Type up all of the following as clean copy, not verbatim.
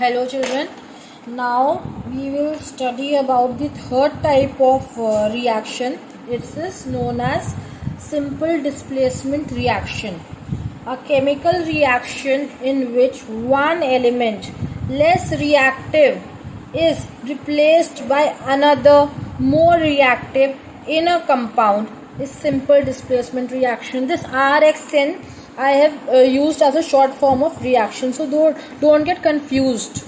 Hello children, now we will study about the third type of reaction. It is known as simple displacement reaction. A chemical reaction in which one element less reactive is replaced by another more reactive in a compound is simple displacement reaction. This RXN I have used as a short form of reaction, so don't get confused.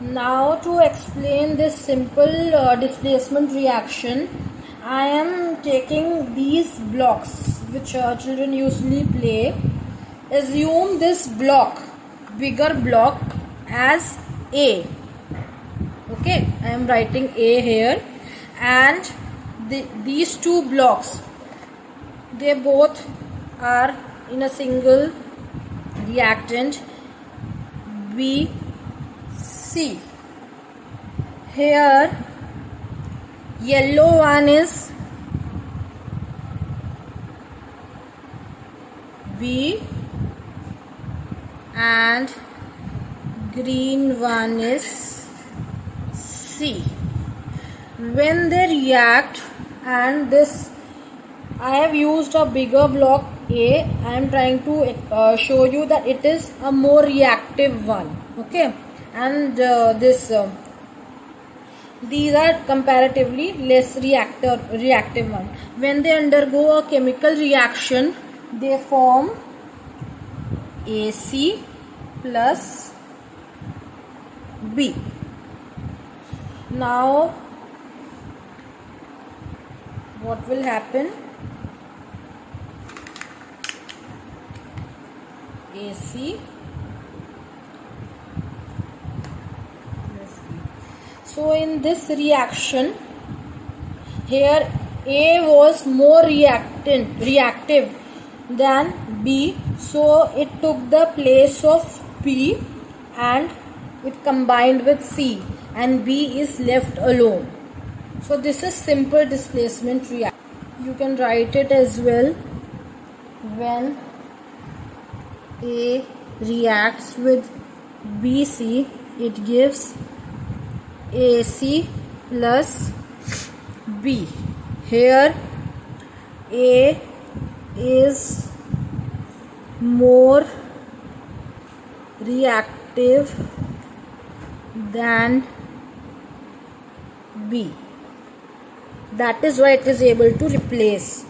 Now to explain this simple displacement reaction, I am taking these blocks which children usually play. Assume this block, bigger block, as A. Okay, I am writing A here, and these two blocks, they both are in a single reactant BC. Here yellow one is B and green one is C. When they react, and this I have used a bigger block A. I am trying to show you that it is a more reactive one. Okay, and these are comparatively less reactive one. When they undergo a chemical reaction, they form AC plus B. Now, what will happen? AC plus B. So in this reaction, here A was more reactive than B, so it took the place of B and it combined with C, and B is left alone. So this is simple displacement reaction. You can write it as well. When A reacts with BC, it gives AC plus B. Here A is more reactive than B. That is why it is able to replace.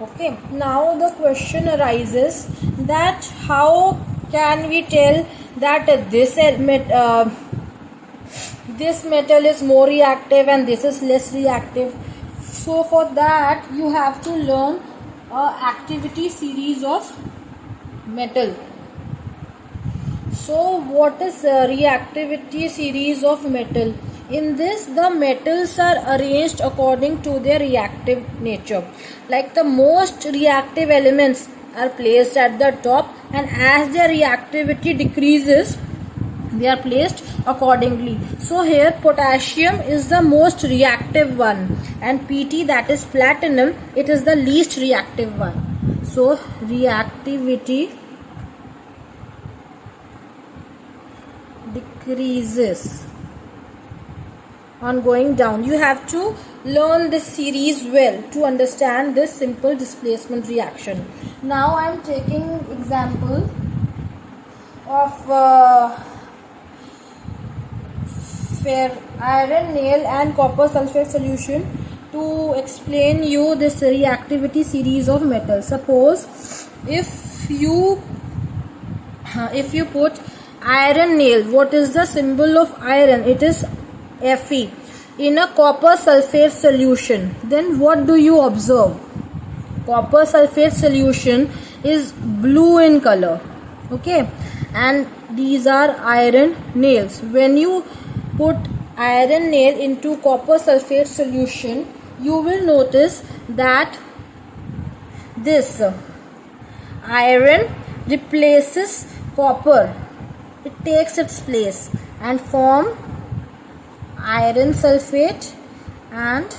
Okay, now the question arises that how can we tell that this metal is more reactive and this is less reactive? So for that you have to learn activity series of metal. So what is reactivity series of metal? In this, the metals are arranged according to their reactive nature. Like the most reactive elements are placed at the top, and as their reactivity decreases, they are placed accordingly. So here potassium is the most reactive one, and PT, that is platinum, it is the least reactive one. So reactivity decreases on going down. You have to learn this series well to understand this simple displacement reaction. Now I am taking example of iron nail and copper sulfate solution to explain you this reactivity series of metals. Suppose if you put iron nail, what is the symbol of iron? It is Fe, in a copper sulfate solution. Then what do you observe? Copper sulfate solution is blue in color. Okay, and these are iron nails. When you put iron nail into copper sulfate solution, you will notice that this iron replaces copper. It takes its place and form iron sulfate and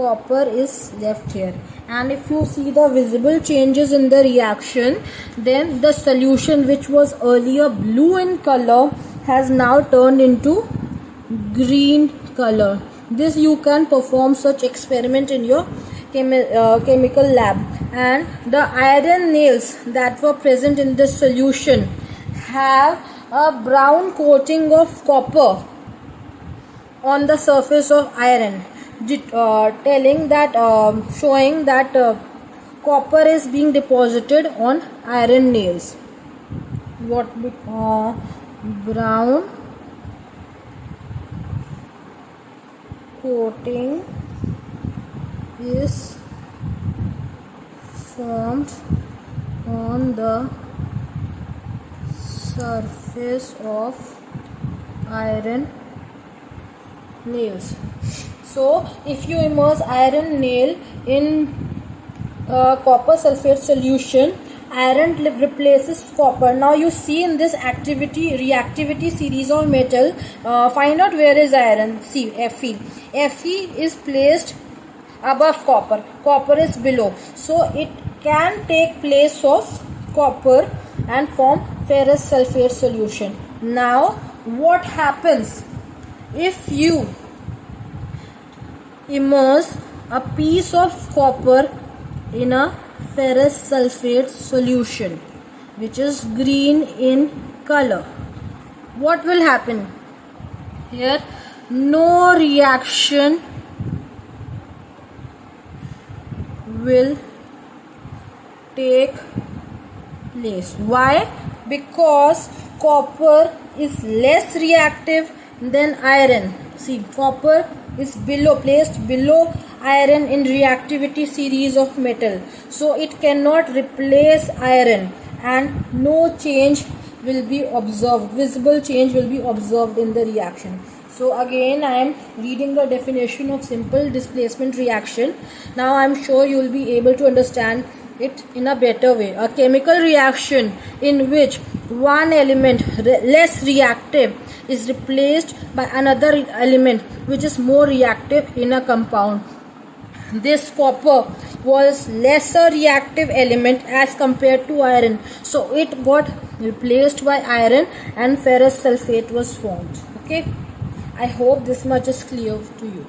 copper is left here. And if you see the visible changes in the reaction, then the solution which was earlier blue in color has now turned into green color. This you can perform such experiment in your chemical lab. And the iron nails that were present in the solution have a brown coating of copper on the surface of iron, telling that showing that copper is being deposited on iron nails. Brown coating is formed on the surface of iron nails. So if you immerse iron nail in copper sulfate solution, iron replaces copper. Now you see in this reactivity series of metal, find out where is iron. See, Fe. Fe is placed above copper. Copper is below. So it can take place of copper and form ferrous sulfate solution. Now what happens if you immerse a piece of copper in a ferrous sulfate solution which is green in color? What will happen? Here no reaction will take place. Why? Because copper is less reactive than iron. See, copper is placed below iron in reactivity series of metal, so it cannot replace iron, and no change will be observed, visible change will be observed in the reaction. So again I am reading the definition of simple displacement reaction. Now I am sure you will be able to understand it in a better way. A chemical reaction in which one element less reactive is replaced by another element which is more reactive in a compound. This copper was lesser reactive element as compared to iron, so it got replaced by iron and ferrous sulfate was formed. Okay, I hope this much is clear to you.